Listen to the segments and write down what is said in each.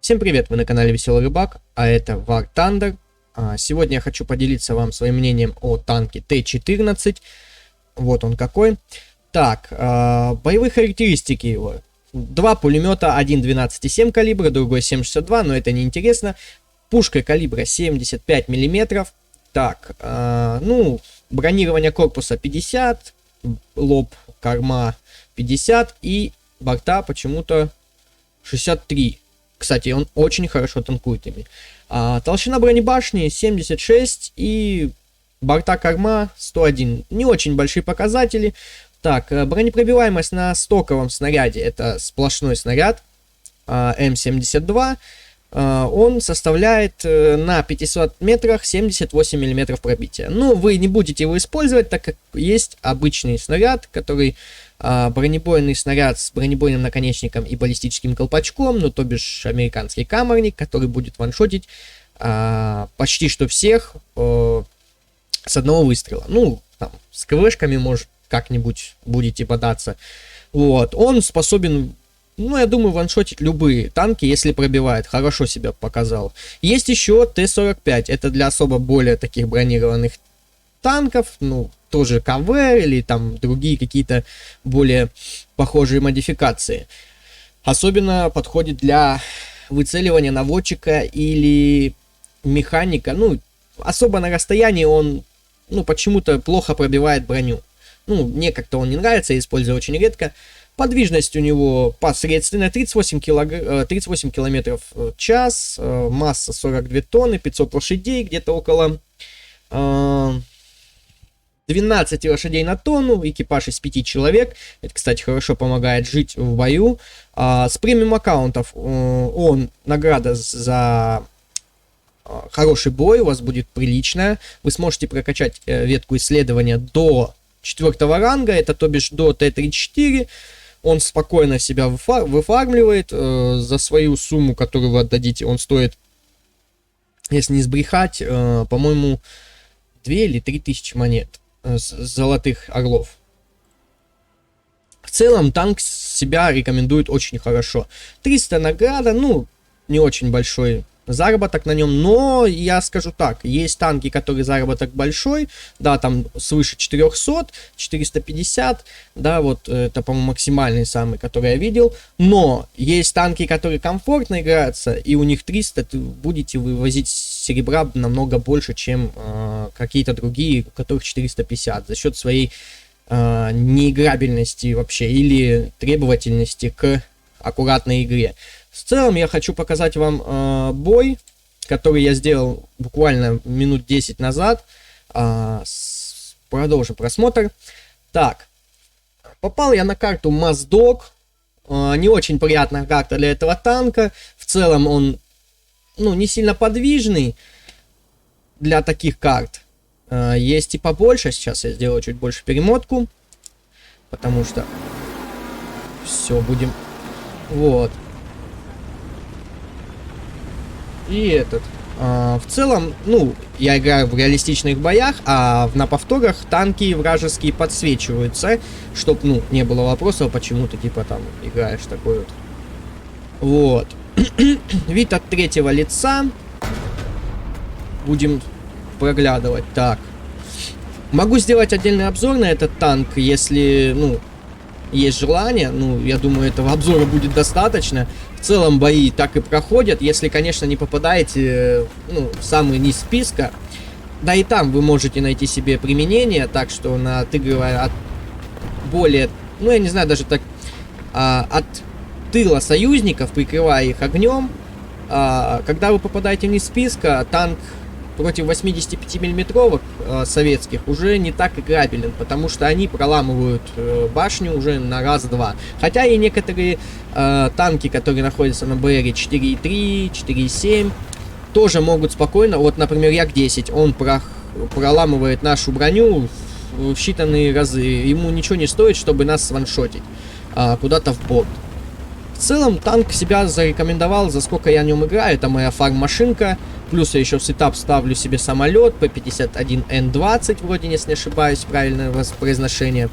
Всем привет, вы на канале Веселый Рыбак, а это War Thunder. Сегодня я хочу поделиться вам своим мнением о танке Т-14. Вот он какой. Так, боевые характеристики его. Два пулемета, один 12,7 калибра, другой 7,62, но это не интересно. Пушка калибра 75 миллиметров. Так, бронирование корпуса 50, лоб, корма 50 и борта почему-то 63. Кстати, он очень хорошо танкует ими. Толщина бронебашни 76 и борта корма 101. Не очень большие показатели. Так, бронепробиваемость на стоковом снаряде, это сплошной снаряд М72. Он составляет на 500 метрах 78 миллиметров пробития. Ну, вы не будете его использовать, так как есть обычный снаряд, который бронебойный снаряд с бронебойным наконечником и баллистическим колпачком, ну, то бишь американский каморник, который будет ваншотить почти что всех с одного выстрела. Ну, там, с КВшками, может, как-нибудь будете бодаться. Вот, он способен... Ну, я думаю, ваншотить любые танки, если пробивает. Хорошо себя показал. Есть еще Т-45. Это для особо более таких бронированных танков. Ну, тоже КВ или там другие какие-то более похожие модификации. Особенно подходит для выцеливания наводчика или механика. Ну, особо на расстоянии он, почему-то плохо пробивает броню. Ну, мне как-то он не нравится, я использую очень редко. Подвижность у него посредственная, 38 километров в час, масса 42 тонны, 500 лошадей, где-то около 12 лошадей на тонну, экипаж из 5 человек. Это, кстати, хорошо помогает жить в бою. С премиум аккаунтов он награда за хороший бой, у вас будет приличная. Вы сможете прокачать ветку исследования до 4 ранга, это то бишь до Т-34. Он спокойно себя выфармливает. За свою сумму, которую вы отдадите, он стоит, если не сбрехать, по-моему, 2 или 3 тысячи монет золотых орлов. В целом, танк себя рекомендует очень хорошо. 300 награда, не очень большой заработок на нем, но я скажу так, есть танки, которые заработок большой, да, там свыше 400, 450, да, вот это, по-моему, максимальный самый, который я видел, но есть танки, которые комфортно играются, и у них 300, будете вывозить серебра намного больше, чем какие-то другие, у которых 450, за счет своей неиграбельности вообще, или требовательности к аккуратной игре. В целом я хочу показать вам бой, который я сделал буквально минут 10 назад. Продолжим просмотр. Так, попал я на карту Моздок. Не очень приятная карта для этого танка. В целом он, не сильно подвижный для таких карт. Есть и побольше. Сейчас я сделаю чуть больше перемотку. Потому что все, будем... Вот. И этот. В целом, я играю в реалистичных боях, а на повторах танки вражеские подсвечиваются, чтоб, не было вопросов, почему ты, типа, там, играешь такой вот. Вот. Вид от третьего лица. Будем проглядывать. Так. Могу сделать отдельный обзор на этот танк, если, есть желание. Я думаю, этого обзора будет достаточно. В целом бои так и проходят, если, конечно, не попадаете в самый низ списка. Да и там вы можете найти себе применение, так что отыгрывая от более, я не знаю, даже так, от тыла союзников, прикрывая их огнем, когда вы попадаете вниз списка, танк против 85 миллиметровок советских уже не так играбелен, потому что они проламывают башню уже на раз-два. Хотя и некоторые танки, которые находятся на БРе 4.3, 4.7, тоже могут спокойно, вот, например, Як-10, он проламывает нашу броню в считанные разы. Ему ничего не стоит, чтобы нас сваншотить куда-то в борт. В целом, танк себя зарекомендовал, за сколько я на нем играю. Это моя фарм-машинка. Плюс я еще в сетап ставлю себе самолет П-51Н-20, вроде, если не ошибаюсь, правильное произношение.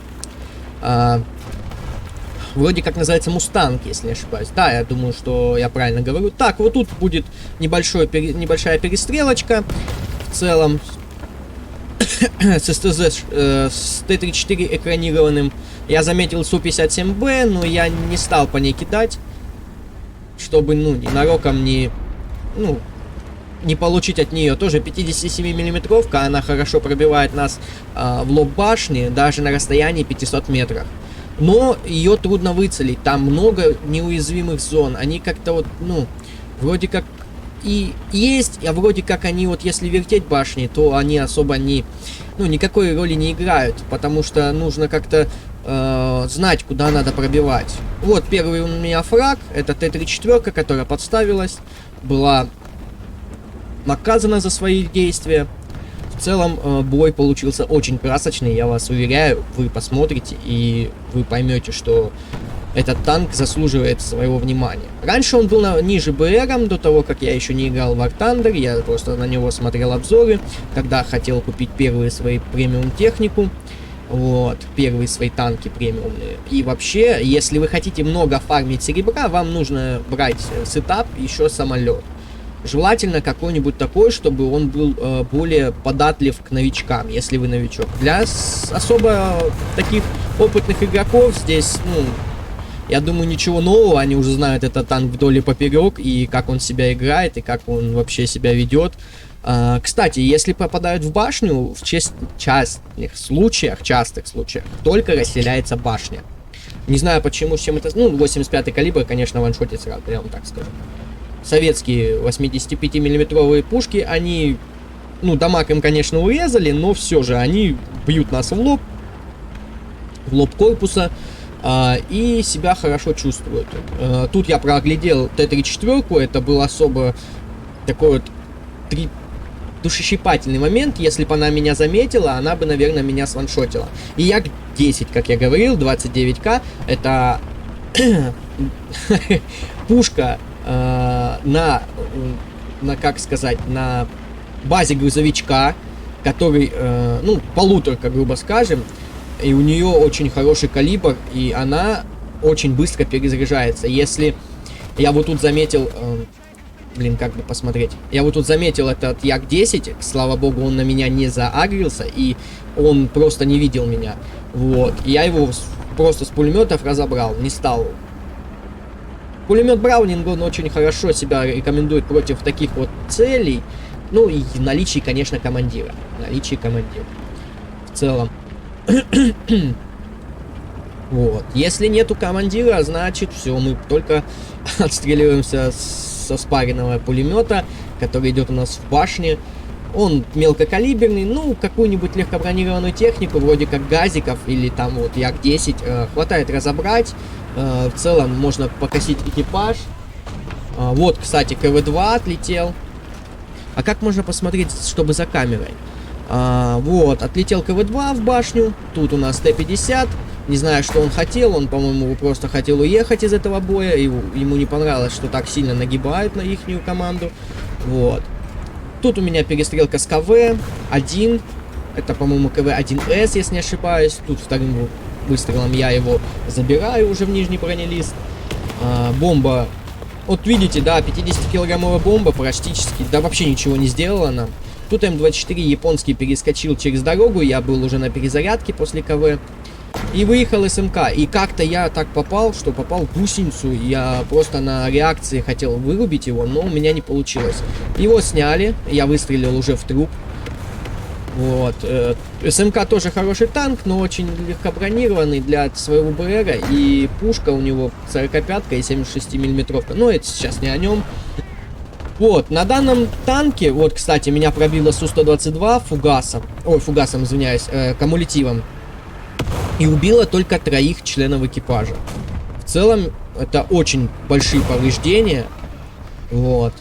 Вроде как называется Мустанг, если не ошибаюсь. Да, я думаю, что я правильно говорю. Так, вот тут будет небольшая перестрелочка. В целом с СТЗ с Т-34 экранированным. Я заметил Су-57Б, но я не стал по ней кидать, чтобы, ну, ненароком не получить от нее. Тоже 57-миллиметровка, она хорошо пробивает нас в лоб башни, даже на расстоянии 500 метров. Но ее трудно выцелить, там много неуязвимых зон, они как-то вот, ну, вроде как и есть, а вроде как они вот, если вертеть башни, то они особо никакой роли не играют, потому что нужно как-то знать, куда надо пробивать. Вот первый у меня фраг, это Т-34, которая подставилась, была наказана за свои действия. В целом бой получился очень красочный, я вас уверяю, вы посмотрите и вы поймете, что этот танк заслуживает своего внимания. Раньше он был ниже БРом, до того, как я еще не играл в War Thunder, я просто на него смотрел обзоры, когда хотел купить первые свои премиум технику, вот, первые свои танки премиумные. И вообще, если вы хотите много фармить серебра, вам нужно брать сетап еще самолет. Желательно какой-нибудь такой, чтобы он был более податлив к новичкам, если вы новичок. Для особо таких опытных игроков здесь, я думаю, ничего нового. Они уже знают этот танк вдоль и поперек, и как он себя играет, и как он вообще себя ведет. Кстати, если попадают в башню, в частых случаях, только расселяется башня. Не знаю почему, с чем это... 85-й калибр, конечно, ваншотит сразу, я вам так скажу. Советские 85-миллиметровые пушки, они, дамаг им, конечно, урезали, но все же они бьют нас в лоб корпуса, и себя хорошо чувствуют. Тут я проглядел Т-34, это был особо такой вот душещипательный момент. Если бы она меня заметила, она бы, наверное, меня сваншотила. И Як-10, как я говорил, 29К, это пушка на базе грузовичка, который, полуторка, грубо скажем, и у нее очень хороший калибр, и она очень быстро перезаряжается. Если я вот тут заметил, как бы посмотреть, я вот тут заметил этот Як-10, слава богу, он на меня не заагрился, и он просто не видел меня, вот, я его просто с пулеметов разобрал, не стал. Пулемет Браунинг, он очень хорошо себя рекомендует против таких вот целей. Ну и в наличии, конечно, командира. В целом. Вот. Если нету командира, значит все, мы только отстреливаемся со спаренного пулемета, который идет у нас в башне. Он мелкокалиберный, какую-нибудь легкобронированную технику, вроде как газиков или там вот Як-10, хватает разобрать. В целом можно покосить экипаж. Вот, кстати, КВ-2 отлетел. А как можно посмотреть, чтобы за камерой? Вот, отлетел КВ-2 в башню. Тут у нас Т-50. Не знаю, что он хотел. Он, по-моему, просто хотел уехать из этого боя. Ему не понравилось, что так сильно нагибают на ихнюю команду. Вот. Тут у меня перестрелка с КВ-1. Это, по-моему, КВ-1С, если не ошибаюсь. Тут вторым выстрелом я его забираю уже в нижний бронелист. Бомба. Вот видите, да, 50-килограммовая бомба практически, да, вообще ничего не сделала нам. Тут М24 японский перескочил через дорогу, я был уже на перезарядке после КВ. И выехал СМК. И как-то я так попал, что попал в гусеницу. Я просто на реакции хотел вырубить его, но у меня не получилось. Его сняли, я выстрелил уже в труп. Вот. СМК тоже хороший танк, но очень легкобронированный для своего БРа. И пушка у него 45-ка и 76-миллиметровка. Но это сейчас не о нем. Вот, на данном танке, вот, кстати, меня пробило Су-122 фугасом, извиняюсь, кумулятивом. И убило только 3 членов экипажа. В целом, это очень большие повреждения. Вот.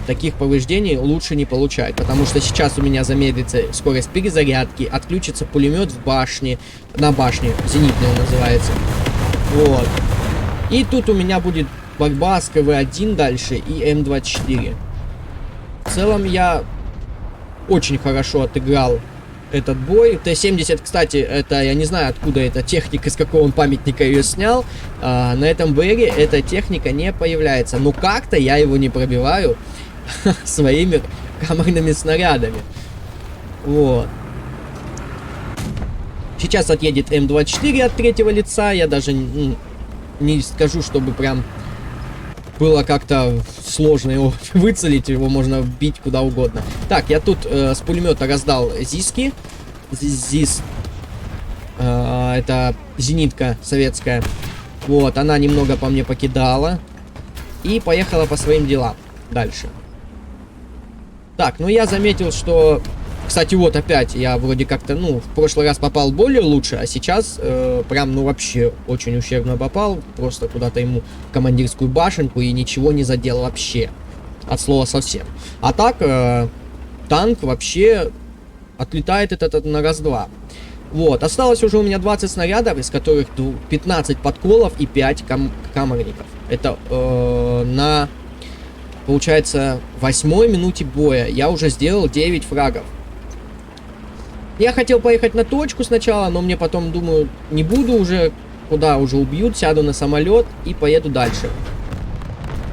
Таких повреждений лучше не получать. Потому что сейчас у меня замедлится скорость перезарядки. Отключится пулемет в башне. На башне. Зенитный он называется. Вот. И тут у меня будет борьба с КВ-1 дальше и М24. В целом я очень хорошо отыграл этот бой. Т-70, кстати, это, я не знаю, откуда эта техника, с какого он памятника ее снял. На этом БРе эта техника не появляется. Но как-то я его не пробиваю своими камерными снарядами. Вот. Сейчас отъедет М24 от третьего лица. Я даже не скажу, чтобы прям было как-то сложно его выцелить. Его можно бить куда угодно. Так, я тут с пулемета раздал ЗИСки. ЗИС. Это зенитка советская. Вот, она немного по мне покидала. И поехала по своим делам дальше. Так, ну я заметил, что... Кстати, вот опять я вроде как-то, ну, в прошлый раз попал более лучше, а сейчас прям, ну, вообще очень ущербно попал. Просто куда-то ему в командирскую башенку и ничего не задел вообще. От слова совсем. А так, танк вообще отлетает этот на раз-два. Вот, осталось уже у меня 20 снарядов, из которых 15 подколов и 5 камерников. Это на, получается, 8-й минуте боя я уже сделал 9 фрагов. Я хотел поехать на точку сначала, но мне потом, думаю, не буду уже, куда уже убьют, сяду на самолет и поеду дальше.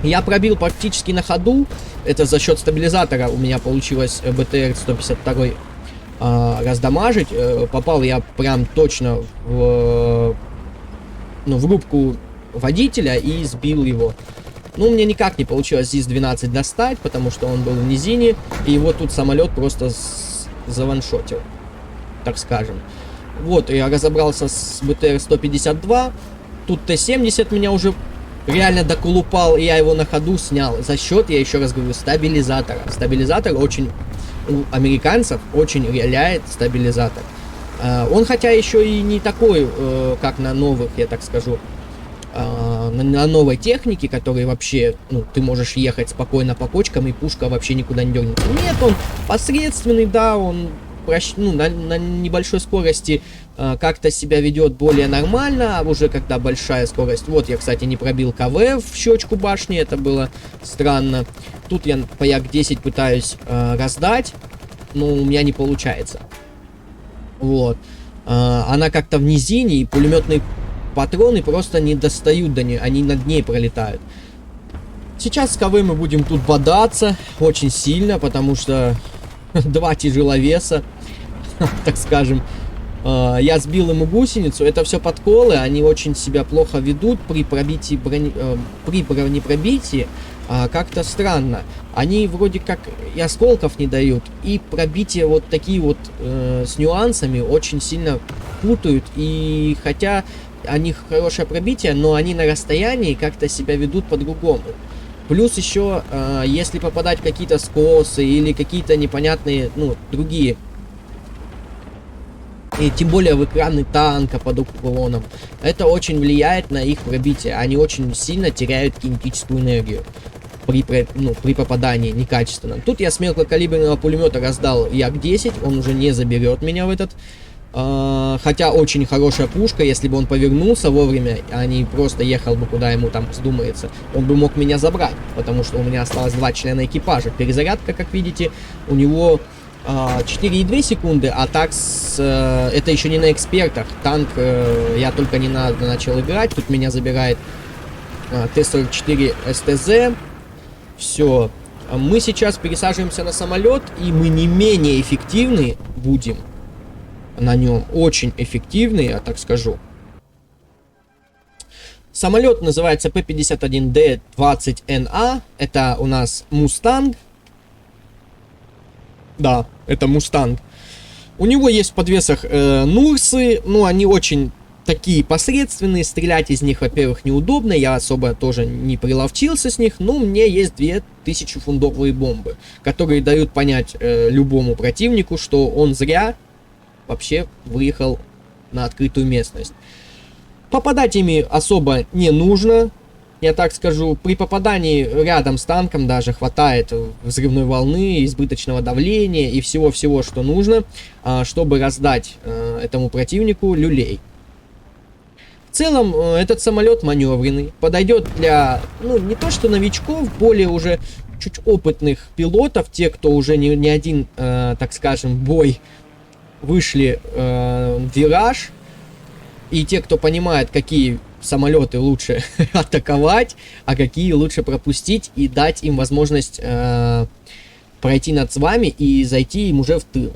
Я пробил практически на ходу, это за счет стабилизатора у меня получилось БТР-152 раздамажить. Попал я прям точно в рубку водителя и сбил его. Ну, мне никак не получилось ЗИС-12 достать, потому что он был в низине, и его тут самолет просто заваншотил, так скажем. Вот, я разобрался с БТР-152. Тут Т-70 меня уже реально доколупал, и я его на ходу снял. За счет, я еще раз говорю, стабилизатора. Стабилизатор очень... У американцев очень реляет стабилизатор. Он хотя еще и не такой, как на новых, я так скажу, на новой технике, которые вообще, ну, ты можешь ехать спокойно по кочкам, и пушка вообще никуда не дернется. Нет, он посредственный, да, он на небольшой скорости как-то себя ведет более нормально, а уже когда большая скорость. Вот я, кстати, не пробил КВ в щечку башни, это было странно. Тут я по Як-10 пытаюсь раздать, но у меня не получается. Вот. Она как-то в низине, и пулеметные патроны просто не достают до нее, они над ней пролетают. Сейчас с КВ мы будем тут бодаться очень сильно, потому что два тяжеловеса, так скажем. Я сбил ему гусеницу, это все подколы, они очень себя плохо ведут при пробитии при бронепробитии. Как-то странно. Они вроде как и осколков не дают, и пробитие вот такие вот с нюансами очень сильно путают. И хотя у них хорошее пробитие, но они на расстоянии как-то себя ведут по-другому. Плюс еще, если попадать в какие-то скосы или какие-то непонятные, ну, другие, и тем более в экраны танка под уклоном, это очень влияет на их пробитие. Они очень сильно теряют кинетическую энергию при попадании некачественном. Тут я с мелкокалиберного пулемета раздал Як-10, он уже не заберет меня в этот. Хотя очень хорошая пушка, если бы он повернулся вовремя, а не просто ехал бы куда ему там вздумается, он бы мог меня забрать, потому что у меня осталось 2 члена экипажа. Перезарядка, как видите, у него 4,2 секунды, а так это еще не на экспертах. Танк я только не начал играть, тут меня забирает Т-44 СТЗ. Все, мы сейчас пересаживаемся на самолет, и мы не менее эффективны будем на нем, очень эффективный, я так скажу. Самолет называется П-51Д-20НА. Это у нас Мустанг. Да, это Мустанг. У него есть в подвесах Нурсы, но они очень такие посредственные. Стрелять из них, во-первых, неудобно. Я особо тоже не приловчился с них. Но у меня есть 2000-фунтовые бомбы, которые дают понять любому противнику, что он зря вообще выехал на открытую местность. Попадать ими особо не нужно, я так скажу. При попадании рядом с танком даже хватает взрывной волны, избыточного давления и всего-всего, что нужно, чтобы раздать этому противнику люлей. В целом, этот самолет маневренный, подойдет для, ну, не то что новичков, более уже чуть опытных пилотов, те, кто уже не один, так скажем, бой вышли в вираж, и те, кто понимает, какие самолеты лучше атаковать, а какие лучше пропустить, и дать им возможность пройти над вами и зайти им уже в тыл.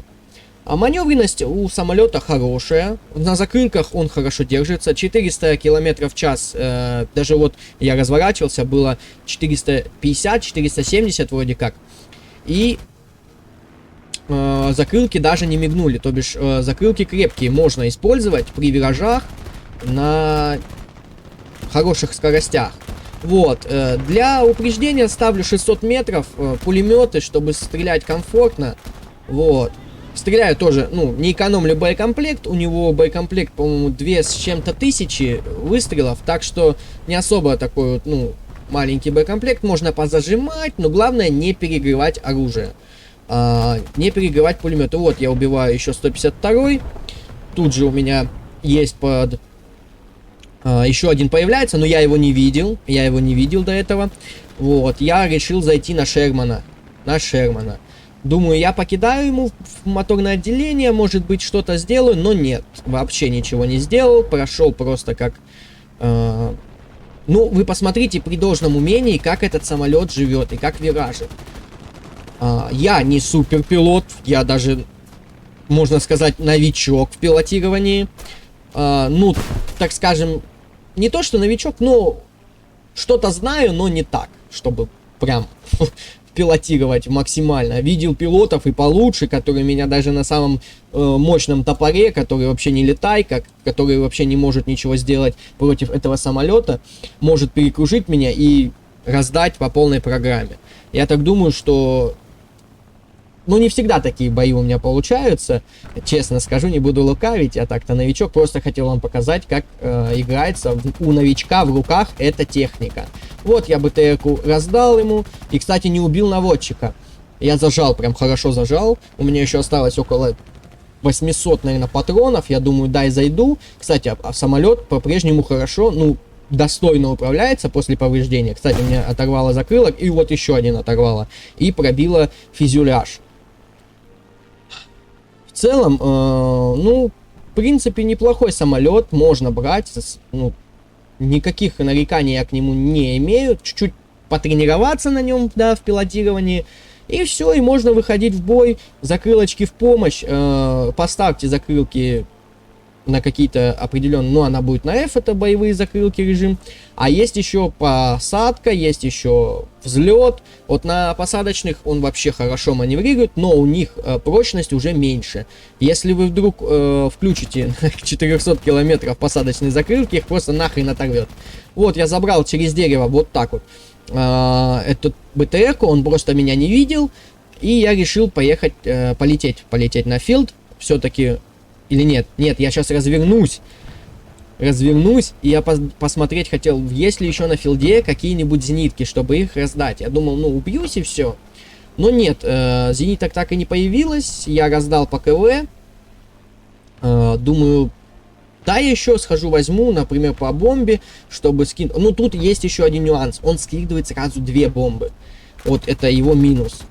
А маневренность у самолета хорошая, на закрылках он хорошо держится, 400 км в час, даже вот я разворачивался, было 450-470 вроде как, и закрылки даже не мигнули, то бишь закрылки крепкие, можно использовать при виражах на хороших скоростях. Вот, для упреждения ставлю 600 метров, пулеметы, чтобы стрелять комфортно, вот. Стреляю тоже, ну, не экономлю боекомплект, у него боекомплект, по-моему, 2 с чем-то тысячи выстрелов, так что не особо такой вот, ну, маленький боекомплект, можно позажимать, но главное не перегревать оружие, не перегревать пулеметы. Вот, я убиваю еще 152-й, тут же у меня есть под... еще один появляется, но я его не видел до этого, вот, я решил зайти на Шермана, Думаю, я покидаю ему в моторное отделение, может быть, что-то сделаю, но нет, вообще ничего не сделал, прошел просто как... ну, вы посмотрите при должном умении, как этот самолет живет и как виражит. Я не суперпилот, я даже, можно сказать, новичок в пилотировании. Ну, так скажем, не то что новичок, но что-то знаю, но не так, чтобы прям... пилотировать максимально. Видел пилотов и получше, которые меня даже на самом мощном топоре, который вообще не летайка, который вообще не может ничего сделать против этого самолета, может перекружить меня и раздать по полной программе. Я так думаю, что... Ну, не всегда такие бои у меня получаются, честно скажу, не буду лукавить, я так-то новичок, просто хотел вам показать, как играется у новичка в руках эта техника. Вот, я БТР-ку раздал ему, и, кстати, не убил наводчика. Я зажал, прям хорошо зажал, у меня еще осталось около 800, наверное, патронов, я думаю, дай зайду. Кстати, самолет по-прежнему хорошо, ну, достойно управляется после повреждения. Кстати, меня оторвало закрылок, и вот еще один оторвало, и пробило фюзеляж. В целом, ну, в принципе, неплохой самолет, можно брать, ну, никаких нареканий я к нему не имею, чуть-чуть потренироваться на нем, да, в пилотировании, и все, и можно выходить в бой, закрылочки в помощь, поставьте закрылки на какие-то определенные, ну, она будет на F, это боевые закрылки режим, а есть еще посадка, есть еще взлет, вот на посадочных он вообще хорошо маневрирует, но у них прочность уже меньше. Если вы вдруг включите 400 километров посадочные закрылки, их просто нахрен оторвет. Вот, я забрал через дерево вот так вот эту БТР-ку, он просто меня не видел, и я решил поехать, полететь на филд, все-таки... Или нет? Нет, я сейчас развернусь, и я посмотреть хотел, есть ли еще на филде какие-нибудь зенитки, чтобы их раздать. Я думал, ну, убьюсь и все. Но нет, зениток так и не появилось, я раздал по КВ. Думаю, да, я еще схожу возьму, например, по бомбе, чтобы скинуть. Ну, тут есть еще один нюанс, он скидывает сразу 2 бомбы. Вот это его минус.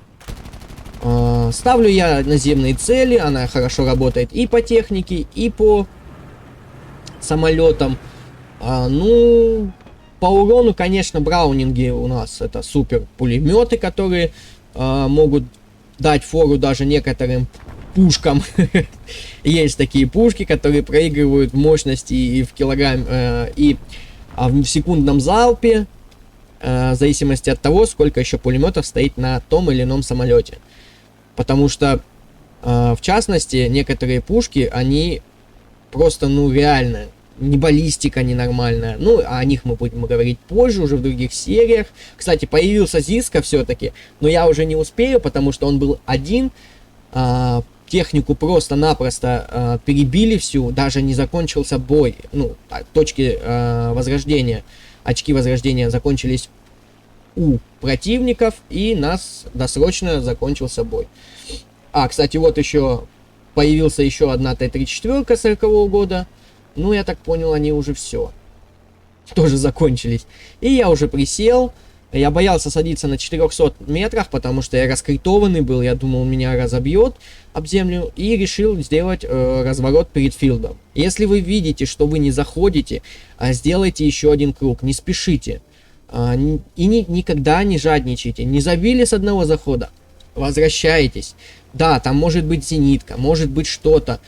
Ставлю я наземные цели, она хорошо работает и по технике, и по самолетам. Ну, по урону, конечно, браунинги у нас это супер пулеметы, которые могут дать фору даже некоторым пушкам. Есть такие пушки, которые проигрывают в мощности и в килограмм, и в секундном залпе, в зависимости от того, сколько еще пулеметов стоит на том или ином самолете. Потому что, в частности, некоторые пушки, они просто, ну, реально, не баллистика ненормальная. Ну, о них мы будем говорить позже, уже в других сериях. Кстати, появился Зиска все-таки, но я уже не успею, потому что он был один. Технику просто-напросто перебили всю, даже не закончился бой. Ну, точки возрождения, очки возрождения закончились у противников, и нас досрочно закончился бой. Кстати, вот еще появился еще одна Т-34 40-го года. Ну, я так понял, они уже все тоже закончились. И я уже присел, Я боялся садиться на 400 метрах, потому что я раскритованный был, я думал, меня разобьет об землю, и решил сделать разворот перед филдом. Если вы видите, что вы не заходите, сделайте еще один круг, не спешите. И никогда не жадничайте. Не забили с одного захода, возвращаетесь. Да, там может быть зенитка, может быть что-то.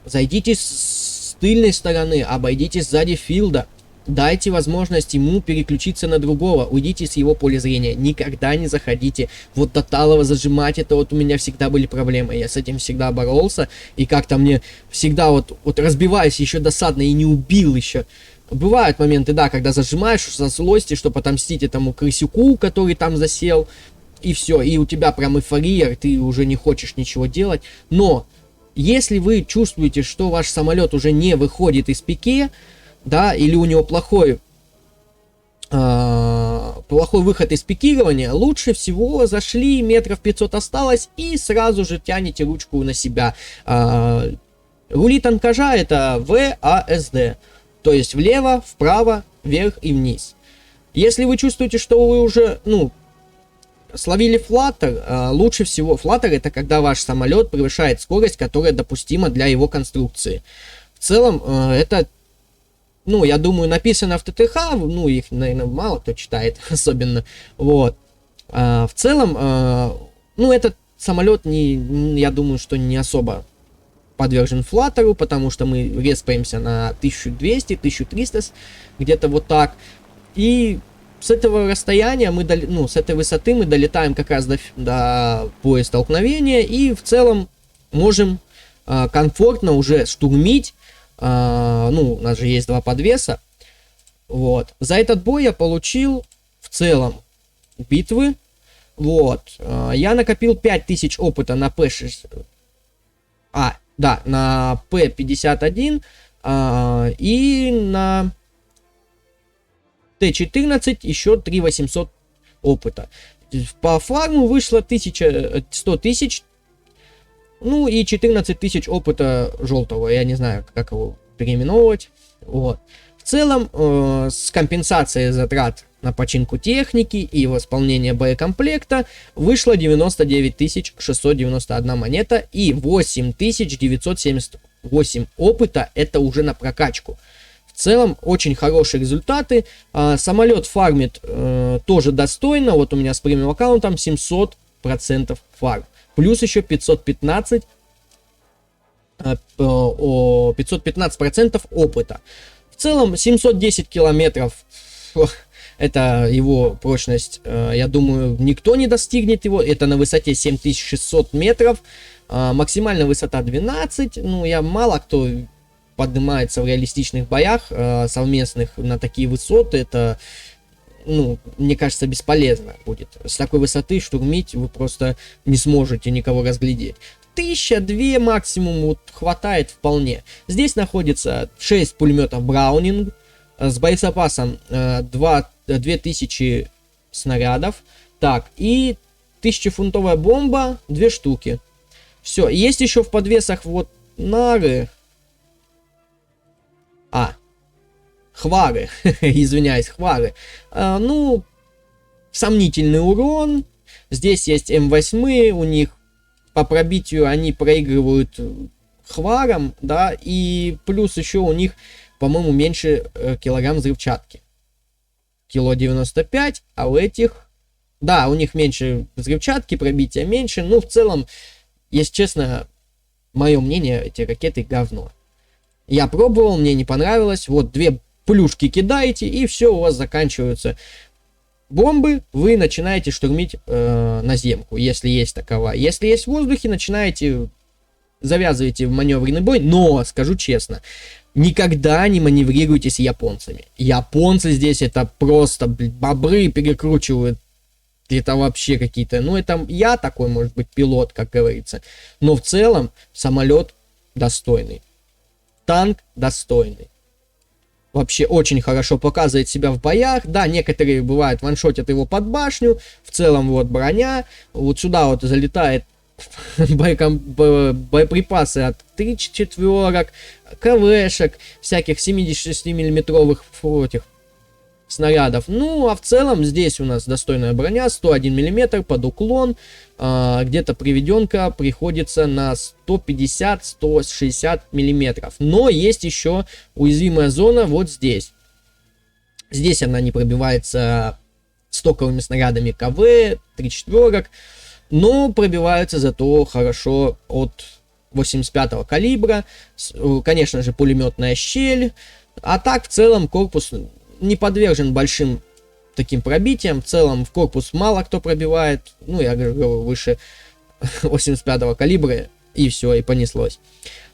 Зайдите с тыльной стороны, обойдите сзади филда. Дайте возможность ему переключиться на другого. Уйдите с его поля зрения. Никогда не заходите. Вот до талого зажимать, это вот у меня всегда были проблемы. Я с этим всегда боролся. И как-то мне всегда вот разбиваюсь еще досадно и не убил еще. Бывают моменты, да, когда зажимаешь со злости, чтобы отомстить этому крысюку, который там засел. И все. И у тебя прям эйфория, ты уже не хочешь ничего делать. Но если вы чувствуете, что ваш самолет уже не выходит из пике, да, или у него плохой выход из пикирования, лучше всего зашли, метров 500 осталось, и сразу же тянете ручку на себя. Рули танкажа это ВАСД, то есть влево, вправо, вверх и вниз. Если вы чувствуете, что вы уже, словили флаттер, лучше всего флаттер это когда ваш самолет превышает скорость, которая допустима для его конструкции. В целом, это, я думаю, написано в ТТХ, их, наверное, мало кто читает, особенно, вот. В целом, этот самолет, я думаю, что не особо подвержен флаттеру, потому что мы респаемся на 1200, 1300, где-то вот так, и с этого расстояния с этой высоты мы долетаем как раз до поя столкновения и в целом можем комфортно уже штурмить. У нас же есть два подвеса. Вот. За этот бой я получил в целом битвы. Вот. Я накопил 5000 опыта на P6. На P51 и на Т-14 еще 3800 опыта. По фарму вышло 100 тысяч. И 14 тысяч опыта желтого. Я не знаю, как его переименовывать. Вот. В целом, с компенсацией затрат на починку техники и восполнение боекомплекта вышло 99 691 монета и 8978 опыта. Это уже на прокачку. В целом, очень хорошие результаты. Самолет фармит тоже достойно. Вот у меня с премиум аккаунтом 700% фарм. Плюс еще 515% опыта. В целом, 710 километров. Это его прочность. Я думаю, никто не достигнет его. Это на высоте 7600 метров. Максимальная высота 12. Мало кто поднимается в реалистичных боях совместных на такие высоты. Это, мне кажется, бесполезно будет. С такой высоты штурмить вы просто не сможете никого разглядеть. 1000-2 максимум хватает вполне. Здесь находится 6 пулеметов Браунинг с боезапасом 2000 снарядов. Так, и 1000-фунтовая бомба 2 штуки. Все, есть еще в подвесах вот нары. Хвары, извиняюсь, хвары. Сомнительный урон. Здесь есть М8, у них по пробитию они проигрывают хварам, да, и плюс еще у них, по-моему, меньше килограмм взрывчатки. Кило 95, а у этих, да, у них меньше взрывчатки, пробития меньше, в целом, если честно, мое мнение, эти ракеты говно. Я пробовал, мне не понравилось. Вот 2 плюшки кидаете, и все, у вас заканчиваются бомбы. Вы начинаете штурмить наземку, если есть таковая. Если есть в воздухе, завязываете маневренный бой. Но, скажу честно, никогда не маневрируйте с японцами. Японцы здесь это просто, бобры перекручивают. Это вообще какие-то... это я такой, может быть, пилот, как говорится. Но в целом самолет достойный. Танк достойный. Вообще очень хорошо показывает себя в боях. Да, некоторые бывают ваншотят его под башню. В целом вот броня. Вот сюда вот залетает боеприпасы от 3-4, КВшек, всяких 76 миллиметровых этих снарядов. Ну, а в целом здесь у нас достойная броня, 101 мм под уклон. Где-то приведенка приходится на 150-160 мм. Но есть еще уязвимая зона вот здесь. Здесь она не пробивается стоковыми снарядами КВ, 3/4, но пробиваются зато хорошо от 85-го калибра. Конечно же, пулеметная щель. А так, в целом, корпус не подвержен большим таким пробитиям. В целом, в корпус мало кто пробивает. Ну, я говорю, выше 85-го калибра. И все, и понеслось.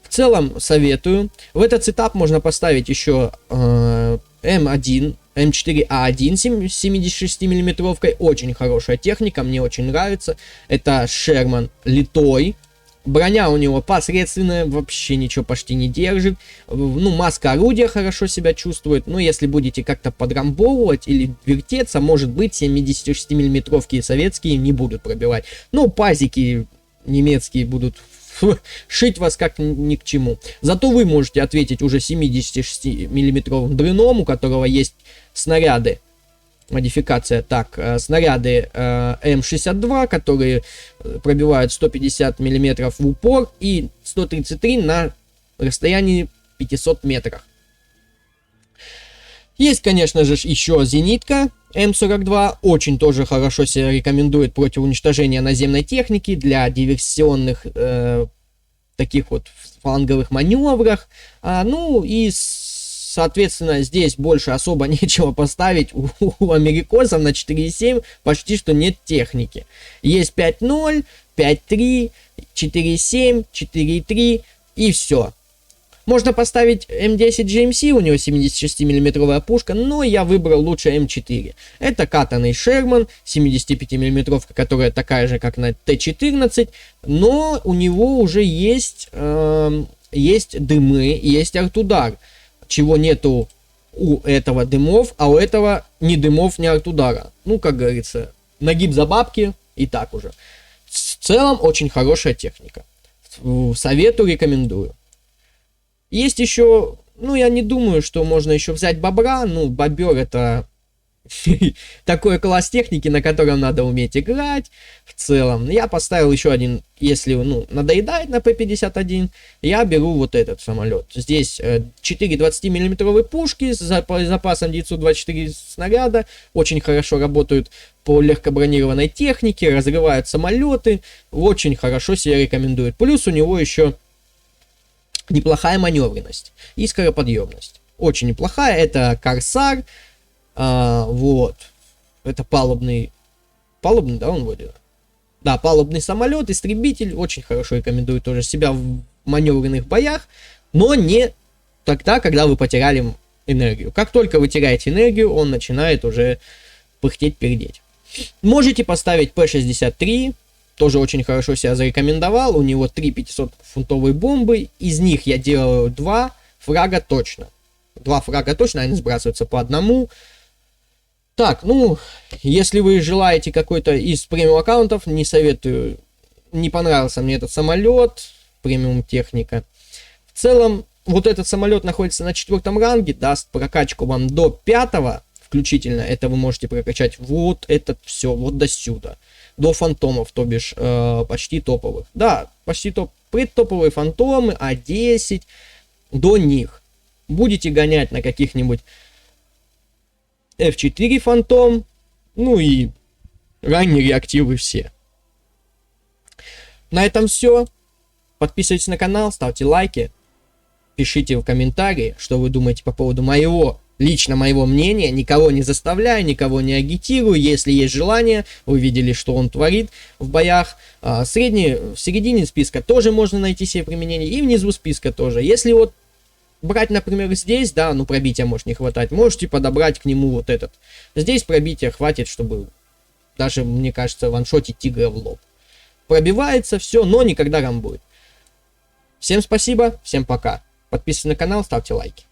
В целом, советую. В этот сетап можно поставить еще М1, М4А1 с 76 миллиметровкой. Очень хорошая техника, мне очень нравится. Это Шерман литой. Броня у него посредственная, вообще ничего почти не держит. Ну, маска орудия хорошо себя чувствует. Но если будете как-то подрамбовывать или вертеться, может быть, 76 миллиметровки советские не будут пробивать. Но пазики немецкие будут шить вас как ни к чему. Зато вы можете ответить уже 76-миллиметровым дрыном, у которого есть снаряды. Модификация, так, снаряды М62, которые пробивают 150 мм в упор и 133 на расстоянии 500 метров. Есть, конечно же, еще зенитка М42, очень тоже хорошо себя рекомендует против уничтожения наземной техники для диверсионных таких вот фланговых маневрах. Ну и соответственно, здесь больше особо нечего поставить. У америкосов на 4.7 почти что нет техники. Есть 5.0, 5.3, 4.7, 4.3 и все. Можно поставить М10 GMC, у него 76 миллиметровая пушка, но я выбрал лучше М4. Это катанный Шерман, 75 миллиметровка, которая такая же, как на Т-14, но у него уже есть дымы, есть арт-удар. Чего нету у этого дымов, а у этого ни дымов, ни арт-удара. Ну, как говорится, нагиб за бабки и так уже. В целом, очень хорошая техника. Советую, рекомендую. Есть еще, ну, я не думаю, что можно еще взять бобра. Ну, бобер это такой класс техники, на котором надо уметь играть. В целом, я поставил еще один, если, ну, надоедает на П-51, я беру вот этот самолет. Здесь 4 20-миллиметровые пушки с запасом 924 снаряда. Очень хорошо работают по легкобронированной технике, разрывают самолеты. Очень хорошо себя рекомендует. Плюс у него еще неплохая маневренность и скороподъемность. Очень неплохая. Это Корсар. Вот. Это палубный, да, он вроде? Да, палубный самолет, истребитель. Очень хорошо рекомендую тоже себя в маневренных боях, но не тогда, когда вы потеряли энергию. Как только вы теряете энергию, он начинает уже пыхтеть, пердеть. Можете поставить П-63, тоже очень хорошо себя зарекомендовал. У него 3 500-фунтовые бомбы, из них я делаю 2 фрага точно. 2 фрага точно, они сбрасываются по одному. Так, ну, если вы желаете какой-то из премиум аккаунтов, не советую, не понравился мне этот самолет, премиум техника. В целом, вот этот самолет находится на 4-м ранге, даст прокачку вам до 5-го включительно, это вы можете прокачать вот это все, вот до сюда, до фантомов, то бишь почти топовых. Да, почти предтоповые фантомы, А10, до них. Будете гонять на каких-нибудь F4 фантом, ну и ранние реактивы все. На этом все. Подписывайтесь на канал, ставьте лайки, пишите в комментарии, что вы думаете по поводу лично моего мнения. Никого не заставляю, никого не агитирую. Если есть желание, вы видели, что он творит в боях. В середине списка тоже можно найти себе применение, и внизу списка тоже. Если вот брать, например, здесь, да, ну пробития может не хватать, можете подобрать к нему вот этот. Здесь пробития хватит, чтобы даже, мне кажется, ваншотить тигра в лоб. Пробивается все, но никогда рамбует. Всем спасибо, всем пока. Подписывайтесь на канал, ставьте лайки.